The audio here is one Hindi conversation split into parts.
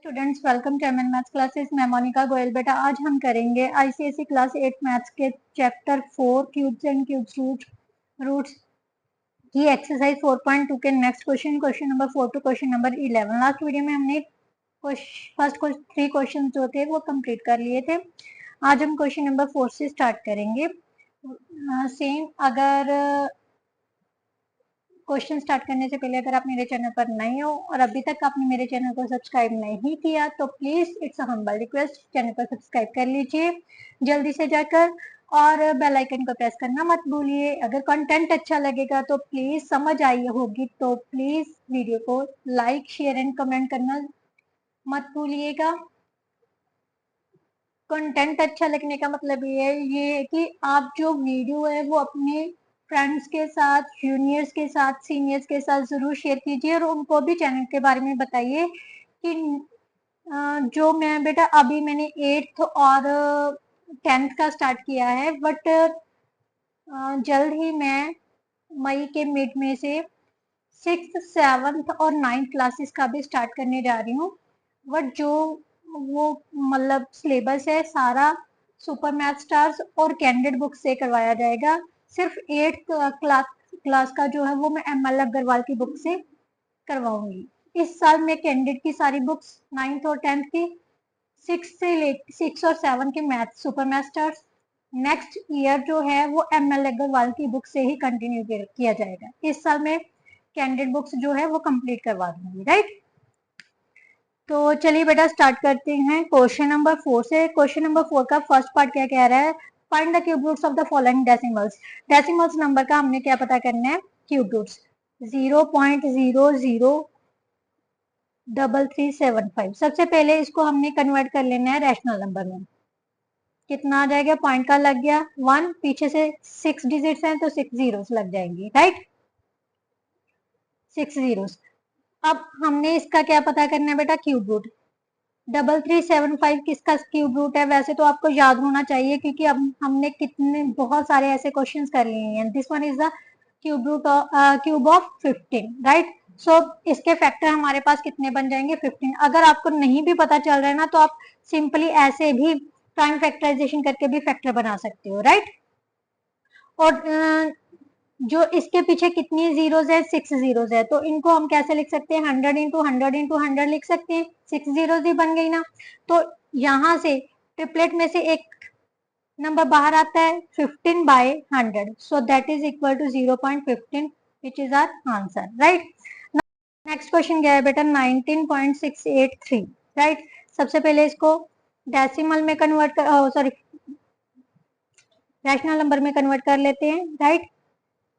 Students, welcome to MN maths classes. मैं मोनिका गोयल। बेटा आज हम करेंगे आईसीएसई क्लास 8 मैथ्स के chapter 4 cubes and cubes roots की एक्सरसाइज 4.2 के next question number 4 to question number 11। Last video में हमने फर्स्ट 3 क्वेश्चन जो थे वो कंप्लीट कर लिए थे। आज हम क्वेश्चन नंबर 4 से स्टार्ट करेंगे। सेम अगर क्वेश्चन स्टार्ट करने से पहले अगर आप मेरे चैनल पर नए हो और अभी तक आपने मेरे चैनल को सब्सक्राइब नहीं किया तो please it's a humble request, channel को सब्सक्राइब कर लीजिए जल्दी से जाकर और बेल आइकन को प्रेस करना मत भूलिए। अगर कंटेंट अच्छा लगेगा तो प्लीज, समझ आई होगी तो प्लीज वीडियो को लाइक शेयर एंड कमेंट करना मत भूलिएगा। कंटेंट अच्छा लगने का मतलब ये है कि आप जो वीडियो है वो अपने फ्रेंड्स के साथ, जूनियर्स के साथ, सीनियर्स के साथ जरूर शेयर कीजिए और उनको भी चैनल के बारे में बताइए कि जो मैं बेटा अभी मैंने 8th और 10th का स्टार्ट किया है, बट जल्द ही मैं मई के मिड में से 6th 7th और 9th क्लासेस का भी स्टार्ट करने जा रही हूँ। बट जो वो मतलब सिलेबस है सारा सुपर मैथ स्टार्स और कैंडिडेट बुक से करवाया जाएगा। सिर्फ 8th क्लास का जो है वो मैं ML अग्रवाल की बुक से करवाऊंगी। इस साल मैं कैंडिडेट की सारी बुक्स 9th और 10th की 6 और 7 के math super math stars next year जो है वो ML अग्रवाल की बुक से ही कंटिन्यू किया जाएगा। इस साल में कैंडिडेट बुक्स जो है वो कंप्लीट करवा दूंगी, राइट। तो चलिए बेटा स्टार्ट करते हैं क्वेश्चन नंबर 4 से। क्वेश्चन नंबर 4 का फर्स्ट पार्ट क्या कह रहा है, find the cube roots of the following decimals. Decimals number का हमने क्या पता करना है, क्यूब रूट्स 0.003375। सबसे पहले इसको हमने कन्वर्ट कर लेना है रैशनल नंबर में। कितना आ जाएगा, पॉइंट का लग गया 1, पीछे से 6 डिजिट्स हैं तो 6 जीरोस लग जाएंगे, राइट, 6 जीरोस। अब हमने इसका क्या पता करना है बेटा, क्यूब रूट। 3375 किसका क्यूब रूट है, वैसे तो आपको याद होना चाहिए क्योंकि अब हमने कितने बहुत सारे ऐसे क्वेश्चंस कर लिए हैं। This one is the cube root cube of 15, right. So इसके फैक्टर हमारे पास कितने बन जाएंगे, 15। अगर आपको नहीं भी पता चल रहा है ना तो आप सिंपली ऐसे भी प्राइम फैक्टराइजेशन करके भी फैक्टर बना सकते हो, राइट। और जो इसके पीछे कितनी जीरोज है, 6 जीरोज है, तो इनको हम कैसे लिख सकते हैं, 100 इंटू 100 इंटू 100 लिख सकते हैं। 6 जीरोज ही बन गई ना। तो यहाँ से ट्रिपलेट में से एक नंबर बाहर आता है 15/100, so that is equal to 0.15 which is our answer, right. Next question क्या है बेटा, 19.683, राइट। सबसे पहले इसको डेसिमल में कन्वर्ट कर, सॉरी रैशनल नंबर में कन्वर्ट कर लेते हैं, राइट।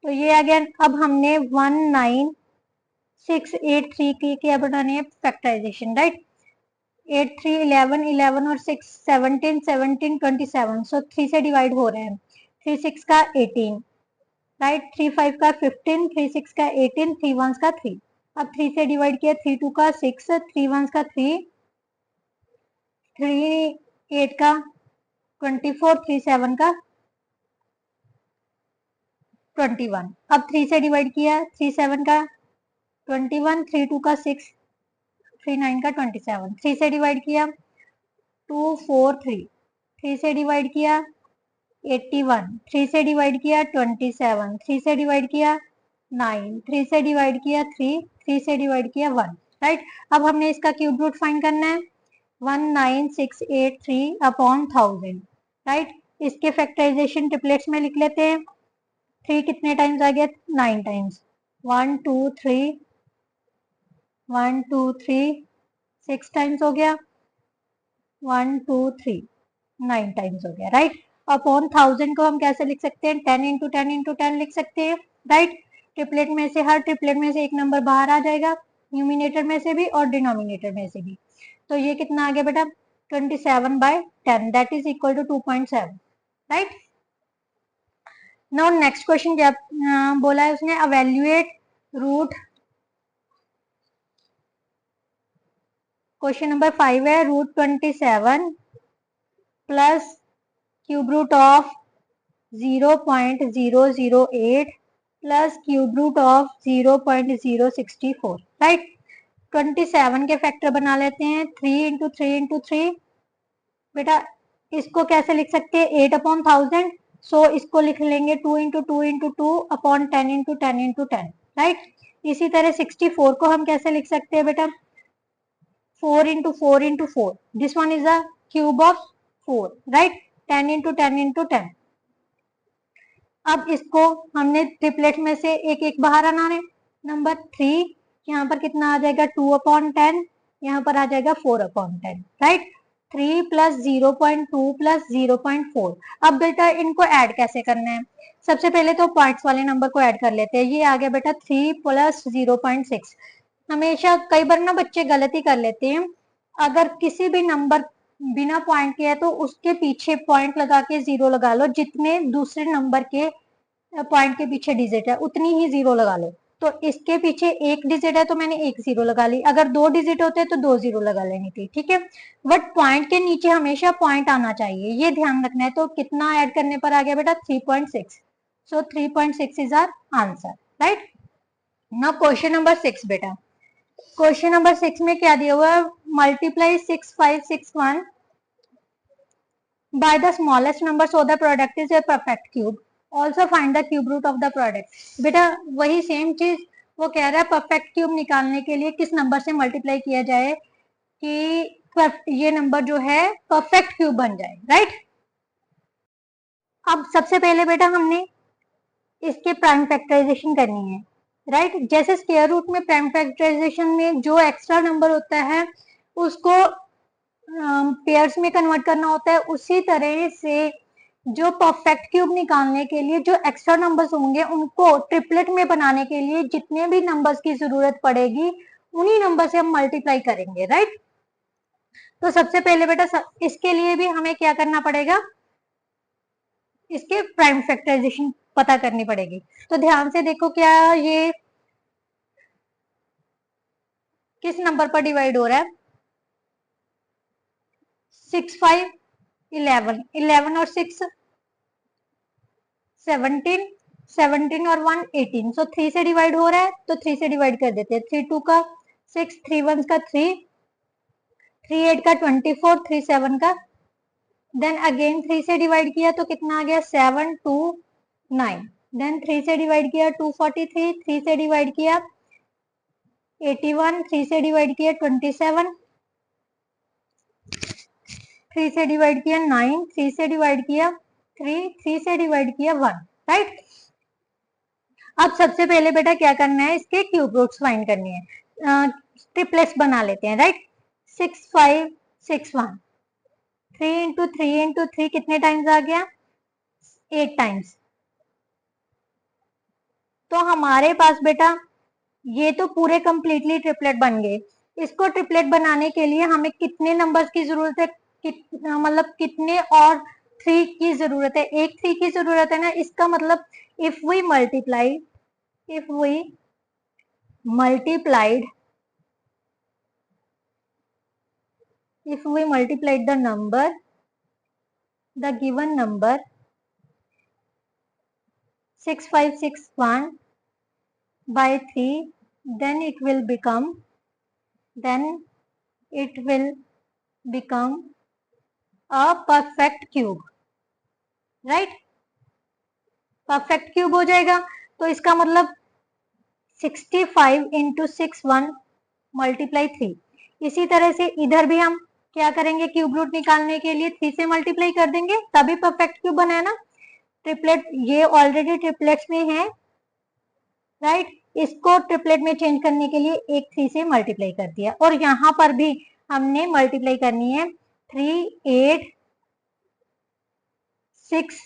तो ये आ गया। अब हमने 19683 की क्या बनानी है, फैक्टराइजेशन, राइट। 8 3 11 11 और 6 17 17 27, सो 3 से डिवाइड हो रहे हैं। 3 6 का 18, राइट। 3 5 का 15, 3 6 का 18, 3 1 का 3। अब 3 से डिवाइड किया, 3 2 का 6, 3 1 का 3, 3 8 का 24, 3 7 का 21। अब 3 से डिवाइड किया, 3 7 का 21, 3 2 का 6, 3 9 का 27। 3 से डिवाइड किया 2 4 3, 3 से डिवाइड किया 81, 3 से डिवाइड किया 27, 3 से डिवाइड किया 9, 3 से डिवाइड किया 3, 3 से डिवाइड किया 1, राइट। अब हमने इसका क्यूब रूट फाइंड करना है, 19683 अपॉन 1000, राइट। इसके फैक्टराइजेशन ट्रिपलेट्स में लिख लेते हैं। 3 कितने टाइम्स आ गया, 9 टाइम्स, 1 2 3 1 2 3 6 टाइम्स हो गया, 1 2 3 9 टाइम्स हो गया, राइट। अपॉन 1000 को हम कैसे लिख सकते हैं, 10 इंटू 10 इंटू 10 लिख सकते हैं, राइट। ट्रिपलेट में से हर ट्रिपलेट में से एक नंबर बाहर आ जाएगा, न्यूमिनेटर में से भी और डिनोमिनेटर में से भी। तो ये कितना आ गया बेटा, 27/10, that is equal to 2.7, right. Now next question क्या बोला है उसने, अवेल्युएट रूट। क्वेश्चन नंबर 5 है, √27 plus cube root of 0.008 plus cube root of 0.064, right. 27 के फैक्टर बना लेते हैं, 3 इंटू 3 इंटू 3। बेटा इसको कैसे लिख सकते हैं, 8/1000। सो इसको लिख लेंगे 2 into 2 into 2 upon 10 into 10 into 10, right. इसी तरह 64 को हम कैसे लिख सकते हैं बेटा, 4 into 4 into 4, this one is the cube of 4, right. 10 into 10 into 10। अब इसको हमने ट्रिपलेट में से एक एक बाहर आना है, नंबर 3, यहाँ पर कितना आ जाएगा 2/10, यहाँ पर आ जाएगा 4/10, राइट। 3 plus 0.2 plus 0.4। अब बेटा इनको ऐड कैसे करना है, सबसे पहले तो पॉइंट्स वाले नंबर को ऐड कर लेते हैं। ये आ गया बेटा 3 प्लस 0.6। हमेशा कई बार ना बच्चे गलती कर लेते हैं, अगर किसी भी नंबर बिना पॉइंट के है तो उसके पीछे पॉइंट लगा के 0 लगा लो, जितने दूसरे नंबर के पॉइंट के पीछे डिजिट है उतनी ही 0 लगा लो। तो इसके पीछे एक डिजिट है तो मैंने एक 0 लगा ली, अगर 2 डिजिट होते तो 2 0 लगा लेनी थी, ठीक है। बट पॉइंट के नीचे हमेशा पॉइंट आना चाहिए, ये ध्यान रखना है। तो कितना ऐड करने पर आ गया बेटा 3.6। So 3.6 is our answer, right. Now question number 6 बेटा, क्वेश्चन नंबर 6 में क्या दिया हुआ है, multiply 6561 by the smallest number so the product is a perfect cube, also find the cube root of the product। बेटा वही सेम चीज वो कह रहा है, परफेक्ट क्यूब निकालने के लिए किस नंबर से मल्टीप्लाई किया जाए कि ये नंबर जो है परफेक्ट क्यूब बन जाए, राइट। अब सबसे पहले बेटा हमने इसके प्राइम फैक्टराइजेशन करनी है, राइट। जैसे स्क्वायर रूट में प्राइम फैक्टराइजेशन में जो एक्स्ट्रा नंबर होता है उसको पेयर्स में कन्वर्ट करना होता है, उसी तरह से जो परफेक्ट क्यूब निकालने के लिए जो एक्स्ट्रा नंबर्स होंगे उनको ट्रिपलेट में बनाने के लिए जितने भी नंबर्स की जरूरत पड़ेगी उन्हीं नंबर से हम मल्टीप्लाई करेंगे, राइट। तो सबसे पहले बेटा इसके लिए भी हमें क्या करना पड़ेगा, इसके प्राइम फैक्टराइजेशन पता करनी पड़ेगी। तो ध्यान से देखो, क्या ये किस नंबर पर डिवाइड हो रहा है, 6 5 11, 11 और 6 17, 17 और 1 18। सो 3 से डिवाइड हो रहा है तो 3 से डिवाइड कर देते हैं। 3 2 का 6, 3 1 का 3, 3 8 का 24, 3 7 का, देन अगेन 3 से डिवाइड किया तो कितना आ गया 7 2 9, देन 3 से डिवाइड किया 243, 3 से डिवाइड किया 81, 3 से डिवाइड किया 27, 3 से डिवाइड किया 9, 3 से डिवाइड किया 3, 3 से डिवाइड किया 1, राइट। अब सबसे पहले बेटा क्या करना है, इसके क्यूब रूट्स फाइंड करनी है, ट्रिपलेट्स बना लेते हैं, राइट। 6 5 6 1, 3 इंटू 3 इंटू 3 कितने टाइम्स आ गया, 8 टाइम्स। तो हमारे पास बेटा ये तो पूरे कंप्लीटली ट्रिपलेट बन गए। इसको ट्रिपलेट बनाने के लिए हमें कितने नंबर्स की जरूरत है, मतलब कितने और 3 की जरूरत है, एक 3 की जरूरत है ना। इसका मतलब if we multiplied the given number 6561 by 3, then it will become a perfect cube, right। Perfect cube हो जाएगा। तो इसका मतलब 65 इंटू 6 1 मल्टीप्लाई 3। इसी तरह से इधर भी हम क्या करेंगे, क्यूब रूट निकालने के लिए 3 से मल्टीप्लाई कर देंगे, तभी परफेक्ट क्यूब बना है ना। ट्रिपलेट ये ऑलरेडी ट्रिपलेट्स में है, राइट। इसको ट्रिपलेट में चेंज करने के लिए एक 3 से मल्टीप्लाई कर दिया, और यहाँ पर भी हमने मल्टीप्लाई करनी है 3 8 6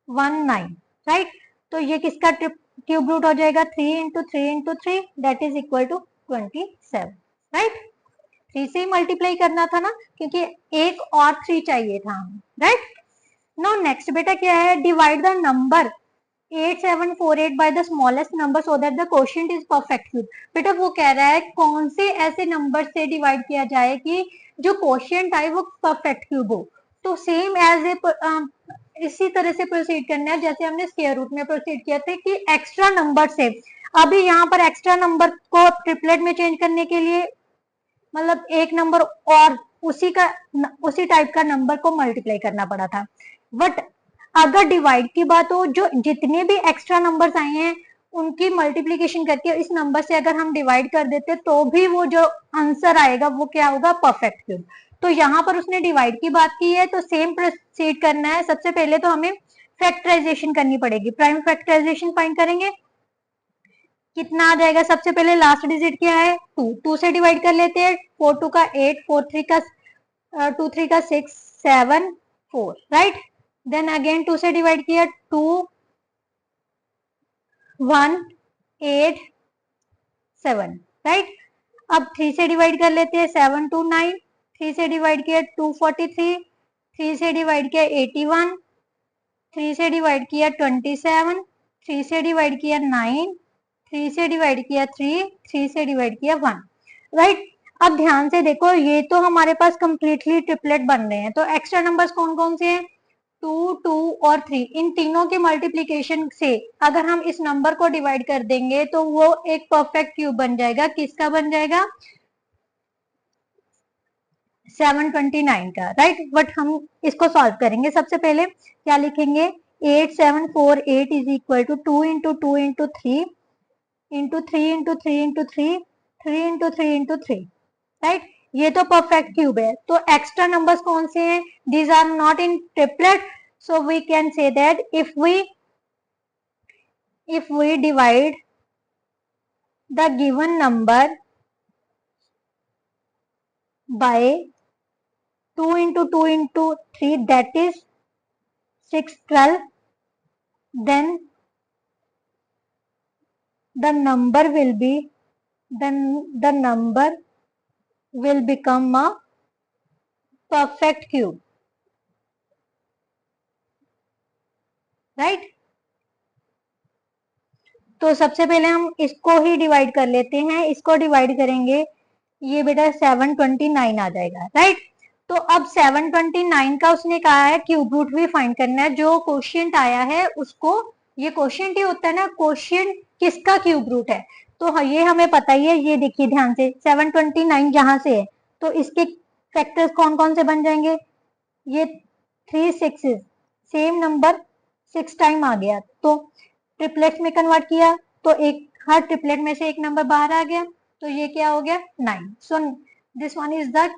1 9, राइट। तो ये किसका क्यूब रूट हो जाएगा, 3 into 3 into 3 that is equal to 27, right. 3 से ही मल्टीप्लाई करना था ना, क्योंकि एक और 3 चाहिए था हमें, राइट। नाउ नेक्स्ट बेटा क्या है, divide the number 8748 by the smallest number so that the quotient is perfect cube. बेटा वो कह रहा है कौन से ऐसे नंबर से डिवाइड किया जाए कि जो क्वोशिएंट आए वो परफेक्ट क्यूब हो। तो सेम एज ए इसी तरह से प्रोसीड करना है जैसे हमने स्क्वायर रूट में प्रोसीड किया था कि एक्स्ट्रा नंबर से। अभी यहाँ पर एक्स्ट्रा नंबर को ट्रिपलेट में चेंज करने के लिए मतलब एक नंबर और उसी टाइप का नंबर को मल्टीप्लाई करना पड़ा था। बट अगर डिवाइड की बात हो, जो जितने भी एक्स्ट्रा नंबर्स आए हैं उनकी मल्टीप्लीकेशन करके इस नंबर से अगर हम डिवाइड कर देते तो भी वो जो आंसर आएगा वो क्या होगा, परफेक्ट क्यूब। तो यहाँ पर उसने डिवाइड की बात की है तो सेम प्रोसीड करना है। सबसे पहले तो हमें फैक्टराइजेशन करनी पड़ेगी। प्राइम फैक्टराइजेशन फाइंड करेंगे, कितना आ जाएगा। सबसे पहले लास्ट डिजिट क्या है, 2 से डिवाइड कर लेते हैं। 4 2 का 8, 4 3 का 2 3 का 6 7 4, राइट। देन अगेन 2 से डिवाइड किया, 2 1 8 7, राइट। अब 3 से डिवाइड कर लेते हैं, 7 2 9। 3 से डिवाइड किया 243, 3 से डिवाइड किया 81, 3 से डिवाइड किया 27, 3 से डिवाइड किया 9, 3 से डिवाइड किया 3, 3 से डिवाइड किया 1, राइट। अब ध्यान से देखो, ये तो हमारे पास कंप्लीटली ट्रिपलेट बन रहे हैं। तो एक्स्ट्रा नंबर्स कौन कौन से हैं, 2 2 और 3। इन तीनों के मल्टीप्लीकेशन से अगर हम इस नंबर को डिवाइड कर देंगे तो वो एक परफेक्ट क्यूब बन जाएगा। किसका बन जाएगा, 729 का, राइट। बट हम इसको सॉल्व करेंगे। सबसे पहले क्या लिखेंगे, 8748 is equal to 2 into 2 into 3 into 3 into 3 into 3 3 into 3 into 3, right. ये तो परफेक्ट क्यूब है। तो एक्स्ट्रा नंबर्स कौन से हैं, these are not in triplet, so we can say that if we divide the given number by 2 into 2 into 3, that is 612, then the number will become a perfect cube, right। तो सबसे पहले हम इसको ही डिवाइड कर लेते हैं। इसको डिवाइड करेंगे, ये बेटा 729 आ जाएगा, राइट। तो अब 729 का उसने कहा है क्यूब रूट भी फाइंड करना है। जो क्वोशिएंट आया है उसको, ये क्वोशिएंट ही होता है ना, क्वोशिएंट किसका क्यूब रूट है। तो ये हमें पता ही है। ये देखिए ध्यान से, 729 जहां से है तो इसके फैक्टर्स कौन कौन से बन जाएंगे, ये 3 6 सेम नंबर 6 टाइम आ गया। तो ट्रिपलेट में कन्वर्ट किया तो एक हर ट्रिपलेट में से एक नंबर बाहर आ गया, तो ये क्या हो गया, 9। So this one is the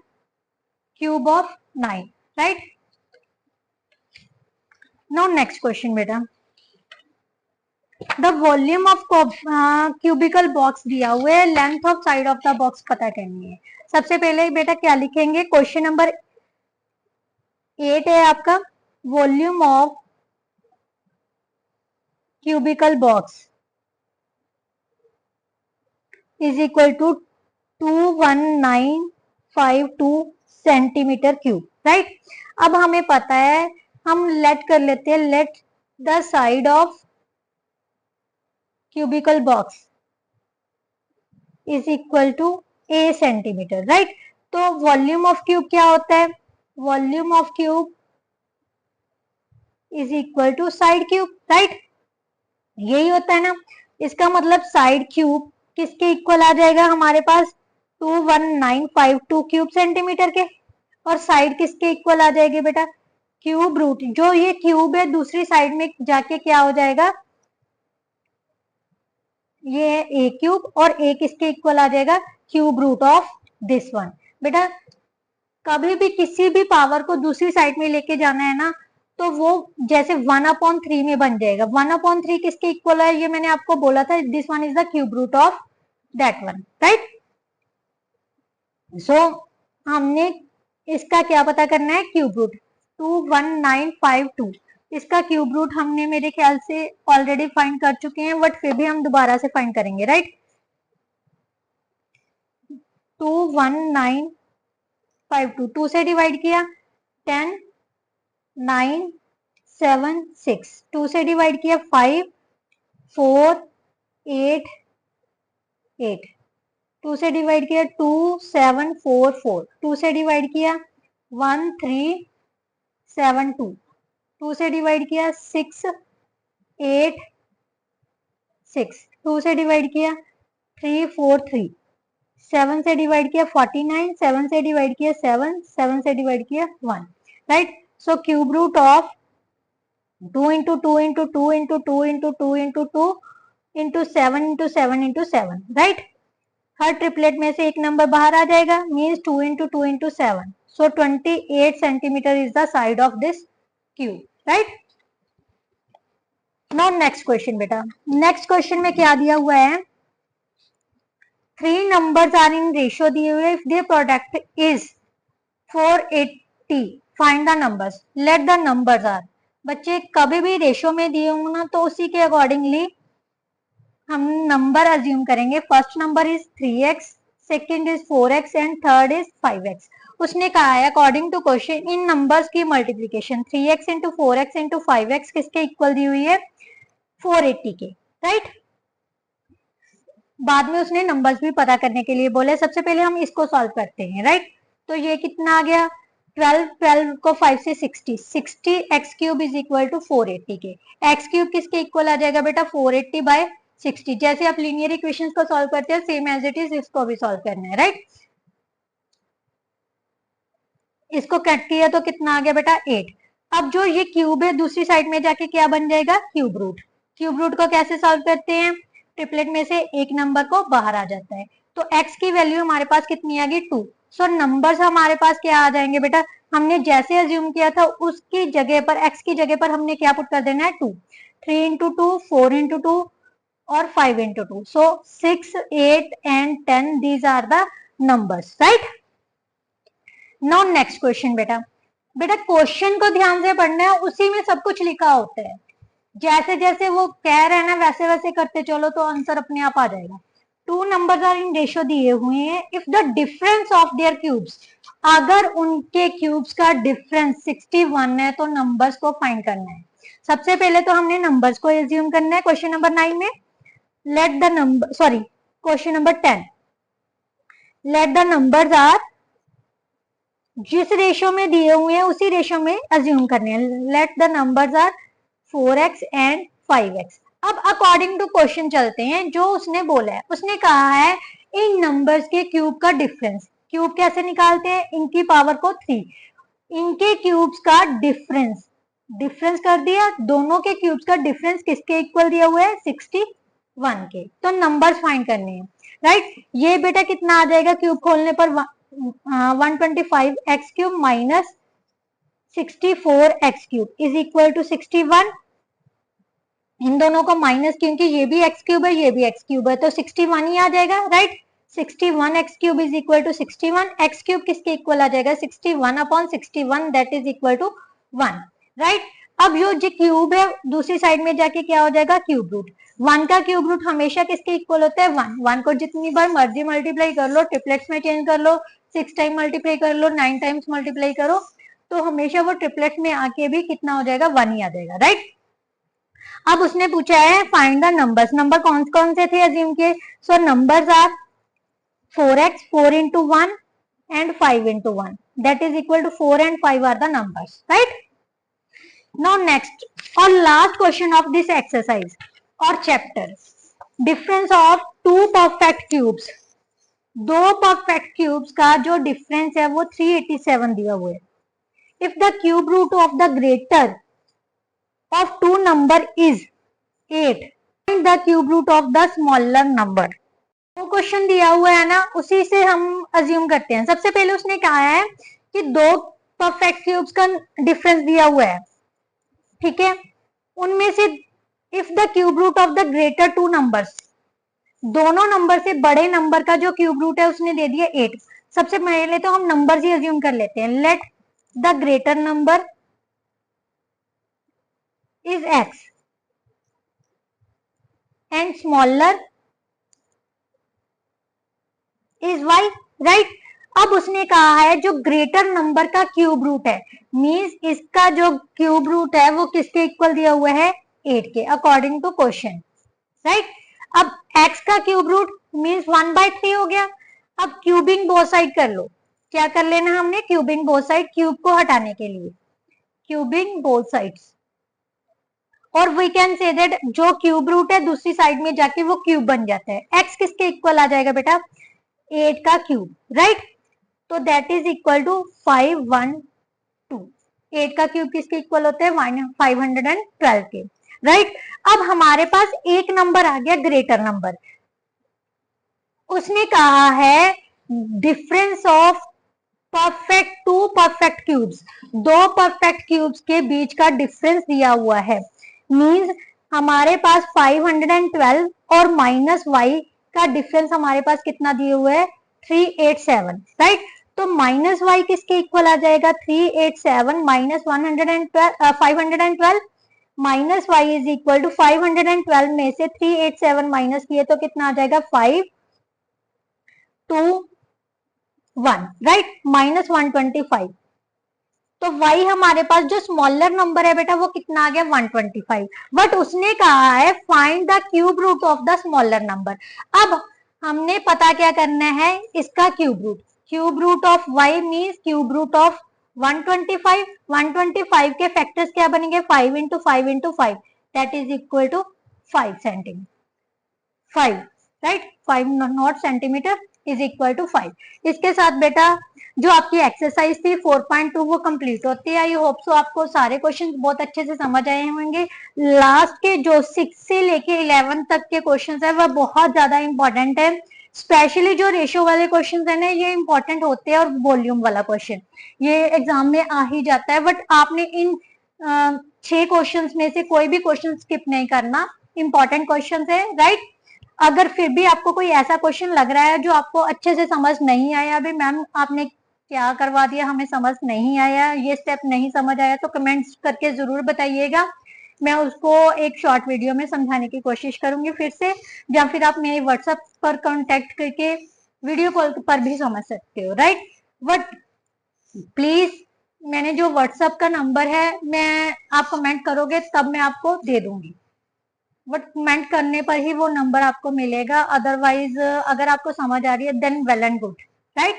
cube of 9, right. Now next question बेटा, the volume of cubical box दिया हुआ है, length of side of the box पता करनी है। सबसे पहले बेटा क्या लिखेंगे, क्वेश्चन नंबर 8 है आपका, volume of cubical box is equal to 21952 centimetre cube, right. अब हमें पता है, हम लेट कर लेते हैं, let the side of cubical box is equal to a centimetre, right. तो वॉल्यूम ऑफ क्यूब क्या होता है, volume of cube is equal to side cube, right. यही होता है ना। इसका मतलब साइड क्यूब किसके इक्वल आ जाएगा हमारे पास, 21952 क्यूब सेंटीमीटर के। और साइड किसके इक्वल आ जाएगी बेटा, क्यूब रूट, जो ये क्यूब है दूसरी साइड में जाके क्या हो जाएगा, ये है ए क्यूब, और ए किसके इक्वल आ जाएगा, cube root of this one. बेटा कभी भी किसी भी पावर को दूसरी साइड में लेके जाना है ना, तो वो जैसे 1/3 में बन जाएगा। 1/3 किसके इक्वल है, ये मैंने आपको बोला था, this one is the cube root of that one, right. So हमने इसका क्या पता करना है, क्यूब रूट 21952। इसका क्यूब रूट हमने मेरे ख्याल से ऑलरेडी फाइंड कर चुके हैं, बट फिर भी हम दोबारा से फाइंड करेंगे, राइट। 21952, 2 से डिवाइड किया 10 9 7 6, 2 से डिवाइड किया 5 4 8 8, 2 से डिवाइड किया 2 7 4 4, 2 से डिवाइड किया 1 3 7 2, 2 से डिवाइड किया 6 8 6, 2 से डिवाइड किया 3 4 3, 7 से डिवाइड किया 49, 7 से डिवाइड किया 7, 7 से डिवाइड किया 1, right. So cube root of 2 into 2 into 2 into 2 into 2 into 2 into 7 into 7 into 7, right. हर ट्रिपलेट में से एक नंबर बाहर आ जाएगा, means 2 into 2 into 7, so 28 centimetre is the side of this cube, right. Now next question बेटा, नेक्स्ट क्वेश्चन में क्या दिया हुआ है, 3 numbers are in ratio दिए हुए, if their product is 480, find the numbers, let the numbers are। बच्चे कभी भी रेशियो में दिए होंगे ना तो उसी के अकॉर्डिंगली हम नंबर अज्यूम करेंगे। First number is 3x, second is 4x and third is 5x। उसने कहा है अकॉर्डिंग टू क्वेश्चन इन नंबर्स की multiplication 3x into 4x into 5x किसके इक्वल दी हुई है, 480 के, राइट। बाद में उसने नंबर्स भी पता करने के लिए बोले, सबसे पहले हम इसको सॉल्व करते हैं, राइट। तो ये कितना आ गया, 12, 12 को 5 से 60, 60 x cube is equal to 480 के। एक्स क्यूब किसके इक्वल आ जाएगा बेटा, 480 बाय 60। जैसे आप लीनियर इक्वेशंस को सॉल्व करते हैं सेम एज इट इज इसको भी सॉल्व करना है, राइट। इसको कट किया तो कितना आ गया बेटा, 8। अब जो ये क्यूब है दूसरी साइड में जाके क्या बन जाएगा, क्यूब रूट। क्यूब रूट को कैसे सॉल्व करते हैं, ट्रिपलेट में से एक नंबर को बाहर आ जाता है, तो x की वैल्यू हमारे पास कितनी आ गई, 2। सो नंबर्स हमारे पास क्या आ जाएंगे बेटा, हमने जैसे अज्यूम किया था उसकी जगह पर, x की जगह पर हमने क्या पुट कर देना है, 2। 3 इंटू 2, 4 इंटू 2 और 5 into 2, so 6, 8 and 10 these are the numbers, right. Now next question बेटा, बेटा क्वेश्चन को ध्यान से पढ़ना है, उसी में सब कुछ लिखा होता है, जैसे जैसे वो कह रहे हैं ना वैसे वैसे करते चलो तो आंसर अपने आप आ जाएगा। 2 नंबर्स आर इन रेशियो दिए हुए हैं, if the difference of their cubes, अगर उनके क्यूब्स का डिफरेंस 61 है तो नंबर्स को फाइंड करना है। सबसे पहले तो हमने नंबर्स को एज्यूम करना है क्वेश्चन नंबर 9 में। Let the number, sorry question number 10, let the numbers are, जिस रेशियो में दिए हुए हैं उसी रेशियो में अज्यूम करने हैं। Let the numbers are 4x and 5x। अब अकॉर्डिंग टू क्वेश्चन चलते हैं, जो उसने बोला है, उसने कहा है इन नंबर्स के क्यूब का डिफरेंस। क्यूब कैसे निकालते हैं, इनकी पावर को 3, इनके क्यूब्स का डिफरेंस, डिफरेंस कर दिया, दोनों के क्यूब्स का डिफरेंस किसके इक्वल दिया हुआ है, 61 के। तो नंबर्स फाइंड करने हैं, राइट। ये बेटा कितना आ जाएगा, क्यूब खोलने पर 125 x cube minus 64 x cube is equal to 61। इन दोनों को माइनस, क्योंकि ये भी एक्स क्यूब है ये भी एक्स क्यूब है तो 61 ही आ जाएगा, right. 61 x cube is equal to 61, x cube किसके इक्वल आ जाएगा, 61 upon 61 that is equal to 1, right. अब जो क्यूब है दूसरी साइड में जाके क्या हो जाएगा, क्यूब रूट। 1 का क्यूब रूट हमेशा किसके इक्वल होता है, 1। 1 को जितनी बार मर्जी मल्टीप्लाई कर लो, ट्रिपलेट्स में चेंज कर लो, 6 टाइम मल्टीप्लाई कर लो, 9 टाइम्स मल्टीप्लाई करो, तो हमेशा वो ट्रिपलेट्स में आके भी कितना हो जाएगा, 1 ही आ जाएगा, राइट। अब उसने पूछा है फाइंड द नंबर्स, नंबर कौन कौन से थे अज्यूम के, सो numbers are 4x, 4 into 1 and 5 into 1 that is equal to 4 and 5 are the numbers, right. Now next or last question of this exercise or chapter, difference of two perfect cubes। दो परफेक्ट क्यूब्स का जो डिफरेंस है वो 387 दिया हुआ है। If the cube root of the greater of two number is 8, find the cube root of the smaller number। वो क्वेश्चन दिया हुआ है ना, उसी से हम अज्यूम करते हैं। सबसे पहले उसने कहा है कि दो परफेक्ट क्यूब्स का डिफरेंस दिया हुआ है, ठीक है। उनमें से if the cube root of the greater two numbers, दोनों नंबर से बड़े नंबर का जो क्यूब रूट है उसने दे दिया 8। सबसे पहले तो हम नंबर ही अज्यूम कर लेते हैं। Let the greater number is x and smaller is y, right। अब उसने कहा है जो ग्रेटर नंबर का क्यूब रूट है, मींस इसका जो क्यूब रूट है वो किसके इक्वल दिया हुआ है, 8 के, अकॉर्डिंग टू क्वेश्चन, राइट। अब x का क्यूब रूट मींस 1/3 हो गया। अब क्यूबिंग बोथ साइड कर लो, क्या कर लेना हमने, क्यूबिंग बोथ साइड, क्यूब को हटाने के लिए क्यूबिंग बोथ साइड्स, और वी कैन से दैट जो क्यूब रूट है दूसरी साइड में जाके वो क्यूब बन जाता है। x किसके इक्वल आ जाएगा बेटा, 8 का क्यूब, राइट। तो दैट इज इक्वल टू 512। 8 का क्यूब किसके इक्वल होते हैं? 512 के, राइट। अब हमारे पास एक नंबर आ गया ग्रेटर नंबर। उसने कहा है difference of perfect two perfect cubes, दो परफेक्ट क्यूब्स के बीच का डिफरेंस दिया हुआ है। मींस हमारे पास 512 और माइनस वाई का डिफरेंस हमारे पास कितना दिए हुए है? 387, राइट। तो माइनस वाई किसके इक्वल आ जाएगा? 387 minus 512 minus Y is equal to 512 में से 387 माइनस किए तो कितना आ जाएगा? 521, राइट, माइनस 125। तो y हमारे पास जो स्मॉलर नंबर है बेटा वो कितना आ गया? 125। बट उसने कहा है find the cube root of the smaller number. अब हमने पता क्या करना है? इसका cube root. Cube root of y means cube root of 125। 125 के फैक्टर्स क्या बनेंगे? 5 into 5 into 5, that is equal to 5 centimetre, 5, right, 5 not centimetre is equal to 5। इसके साथ बेटा जो आपकी एक्सरसाइज थी 4.2 वो कंप्लीट होती है। आई होप सो आपको सारे क्वेश्चन बहुत अच्छे से समझ आए होंगे। लास्ट के जो 6 से लेके 11 तक के क्वेश्चन है वह बहुत ज्यादा इंपॉर्टेंट है। स्पेशली जो रेशियो वाले क्वेश्चन है ना ये इंपॉर्टेंट होते हैं, और वॉल्यूम वाला क्वेश्चन ये एग्जाम में आ ही जाता है। बट आपने इन 6 क्वेश्चन में से कोई भी क्वेश्चन स्किप नहीं करना, इंपॉर्टेंट क्वेश्चन है, राइट। अगर फिर भी आपको कोई ऐसा क्वेश्चन लग रहा है जो आपको अच्छे से समझ नहीं आया, अभी मैम आपने क्या करवा दिया, हमें समझ नहीं आया, ये स्टेप नहीं समझ आया, तो कमेंट्स करके जरूर बताइएगा। मैं उसको एक शॉर्ट वीडियो में समझाने की कोशिश करूंगी फिर से, या फिर आप मेरे व्हाट्सएप पर कांटेक्ट करके वीडियो कॉल पर भी समझ सकते हो, राइट। बट प्लीज मैंने जो व्हाट्सएप का नंबर है मैं आप कमेंट करोगे तब मैं आपको दे दूंगी, बट कमेंट करने पर ही वो नंबर आपको मिलेगा। अदरवाइज अगर आपको समझ आ रही है then well and good, right.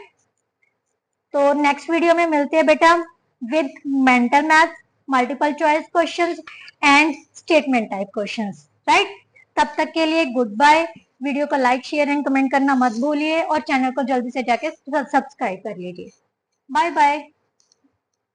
तो नेक्स्ट वीडियो में मिलते हैं बेटा with mental math, multiple choice questions and statement type questions, right. तब तक के लिए गुड बाय। वीडियो को लाइक शेयर एंड कमेंट करना मत भूलिए, और चैनल को जल्दी से जाके सब्सक्राइब कर लीजिए। Bye bye.